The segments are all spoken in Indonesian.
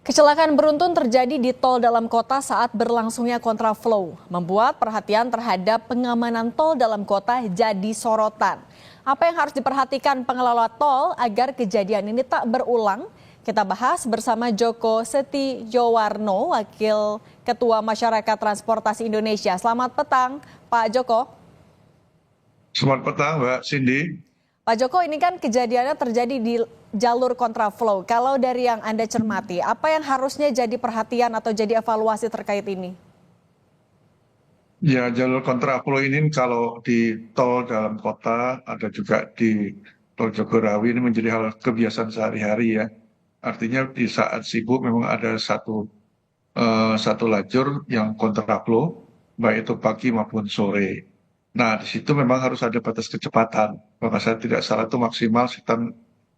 Kecelakaan beruntun terjadi di tol dalam kota saat berlangsungnya kontraflow, membuat perhatian terhadap pengamanan tol dalam kota jadi sorotan. Apa yang harus diperhatikan pengelola tol agar kejadian ini tak berulang? Kita bahas bersama Joko Setiowarno, Wakil Ketua Masyarakat Transportasi Indonesia. Selamat petang, Pak Joko. Selamat petang, Mbak Cindy. Pak Joko, ini kan kejadiannya terjadi di jalur kontraflow. Kalau dari yang Anda cermati, apa yang harusnya jadi perhatian atau jadi evaluasi terkait ini? Ya, jalur kontraflow ini kalau di tol dalam kota, ada juga di tol Jagorawi ini menjadi hal kebiasaan sehari-hari ya. Artinya di saat sibuk memang ada satu lajur yang kontraflow, baik itu pagi maupun sore. Nah, di situ memang harus ada batas kecepatan. Kalau saya tidak salah itu maksimal sekitar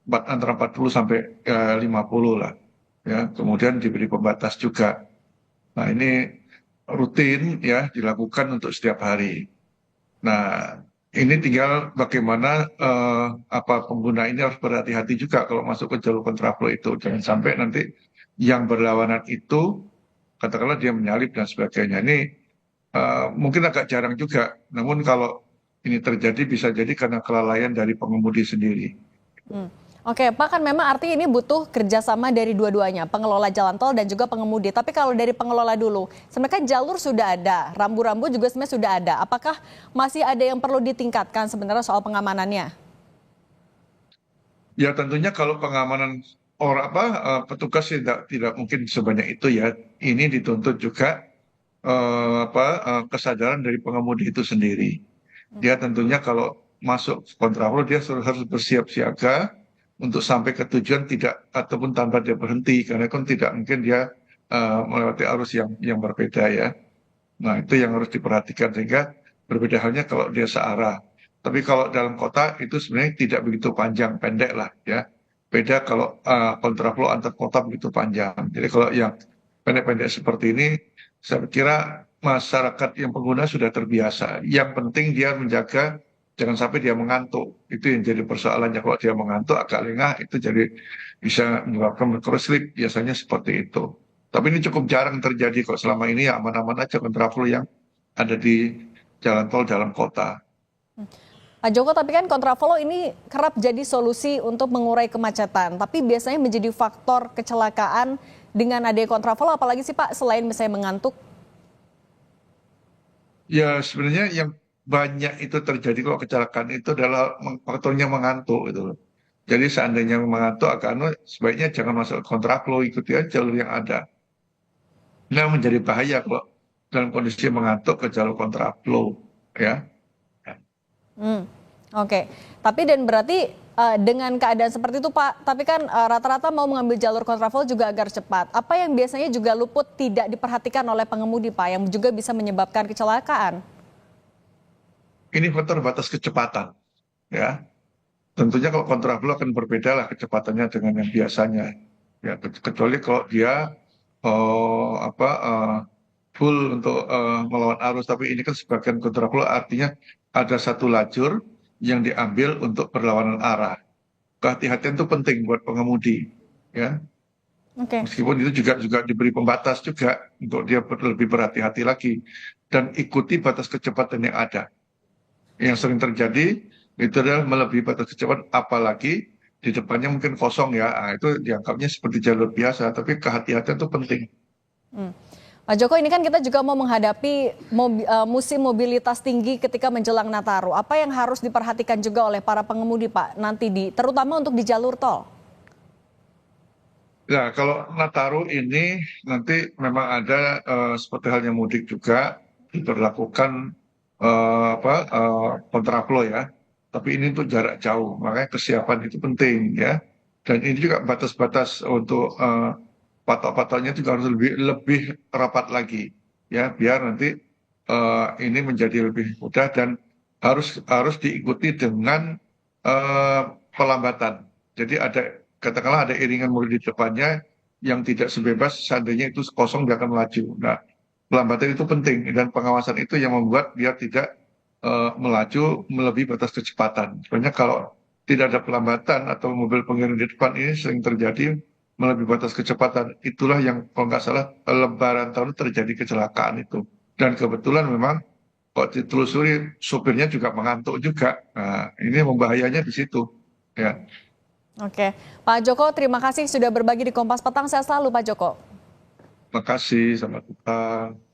antara 40 sampai 50 lah. Ya, kemudian diberi pembatas juga. Nah, ini rutin ya dilakukan untuk setiap hari. Nah, ini tinggal bagaimana pengguna ini harus berhati-hati juga kalau masuk ke jalur kontraflow itu. Jangan sampai nanti yang berlawanan itu katakanlah dia menyalip dan sebagainya. Ini mungkin agak jarang juga. Namun kalau ini terjadi bisa jadi karena kelalaian dari pengemudi sendiri. Oke, Pak, kan memang arti ini butuh kerjasama dari dua-duanya, pengelola jalan tol dan juga pengemudi. Tapi kalau dari pengelola dulu, sebenarnya jalur sudah ada, rambu-rambu juga sebenarnya sudah ada. Apakah masih ada yang perlu ditingkatkan sebenarnya soal pengamanannya? Ya tentunya kalau pengamanan petugas tidak mungkin sebanyak itu ya. Ini dituntut juga kesadaran dari pengemudi itu sendiri. Dia tentunya kalau masuk kontraflow dia harus bersiap siaga untuk sampai ke tujuan tidak ataupun tanpa dia berhenti karena kan tidak mungkin dia melewati arus yang berbeda ya. Nah, itu yang harus diperhatikan sehingga berbeda halnya kalau dia searah. Tapi kalau dalam kota itu sebenarnya tidak begitu panjang, pendek lah ya. Beda kalau kontraflow antar kota begitu panjang. Jadi kalau yang pendek-pendek seperti ini, saya kira masyarakat yang pengguna sudah terbiasa. Yang penting dia menjaga jangan sampai dia mengantuk. Itu yang jadi persoalannya. Kalau dia mengantuk agak lengah, itu jadi bisa menyebabkan microslip. Biasanya seperti itu. Tapi ini cukup jarang terjadi kok selama ini ya aman-aman aja kontraflow yang ada di jalan tol dalam kota. Pak Joko, tapi kan kontraflow ini kerap jadi solusi untuk mengurai kemacetan. Tapi biasanya menjadi faktor kecelakaan dengan adanya kontraflow, apalagi sih Pak, selain misalnya mengantuk? Ya sebenarnya yang banyak itu terjadi kalau kecelakaan itu adalah faktornya mengantuk gitu loh. Jadi seandainya mengantuk sebaiknya jangan masuk kontraflow, ikuti aja jalur yang ada. Nah menjadi bahaya kalau dalam kondisi mengantuk ke jalur kontraflow ya. Hmm, oke. Tapi dan berarti dengan keadaan seperti itu Pak, tapi kan rata-rata mau mengambil jalur kontraflow juga agar cepat. Apa yang biasanya juga luput tidak diperhatikan oleh pengemudi Pak, yang juga bisa menyebabkan kecelakaan? Ini faktor batas kecepatan ya. Tentunya kalau kontraflow akan berbeda lah kecepatannya dengan yang biasanya. Ya, kecuali kalau dia full untuk melawan arus. Tapi ini kan sebagian kontraflow artinya ada satu lajur yang diambil untuk berlawanan arah. Kehati-hatian itu penting buat pengemudi. Ya, Oke. meskipun itu juga diberi pembatas juga untuk dia lebih berhati-hati lagi dan ikuti batas kecepatan yang ada. Yang sering terjadi itu adalah melebihi batas kecepatan, apalagi di depannya mungkin kosong ya, nah, itu dianggapnya seperti jalur biasa, tapi kehati-hatian itu penting. Hmm. Pak Joko, ini kan kita juga mau menghadapi musim mobilitas tinggi ketika menjelang Nataru. Apa yang harus diperhatikan juga oleh para pengemudi Pak nanti terutama untuk di jalur tol? Nah, kalau Nataru ini nanti memang ada seperti halnya mudik juga diberlakukan kontraflow ya, tapi ini untuk jarak jauh, makanya kesiapan itu penting ya. Dan ini juga batas-batas untuk patok-patoknya juga harus lebih lebih rapat lagi ya biar nanti ini menjadi lebih mudah dan harus harus diikuti dengan eh, pelambatan. Jadi ada katakanlah ada iringan mobil di depannya yang tidak sebebas seandainya itu kosong dia akan melaju. Nah, pelambatan itu penting dan pengawasan itu yang membuat dia tidak melaju melebihi batas kecepatan. Sebenarnya kalau tidak ada pelambatan atau mobil pengiring di depan ini sering terjadi melebihi batas kecepatan. Itulah yang kalau nggak salah Lebaran tahun terjadi kecelakaan itu. Dan kebetulan memang kok ditelusuri supirnya juga mengantuk juga. Nah, ini membahayanya di situ. Ya, Oke, Pak Joko, terima kasih sudah berbagi di Kompas Petang. Sehat selalu, Pak Joko. makasih, selamat petang.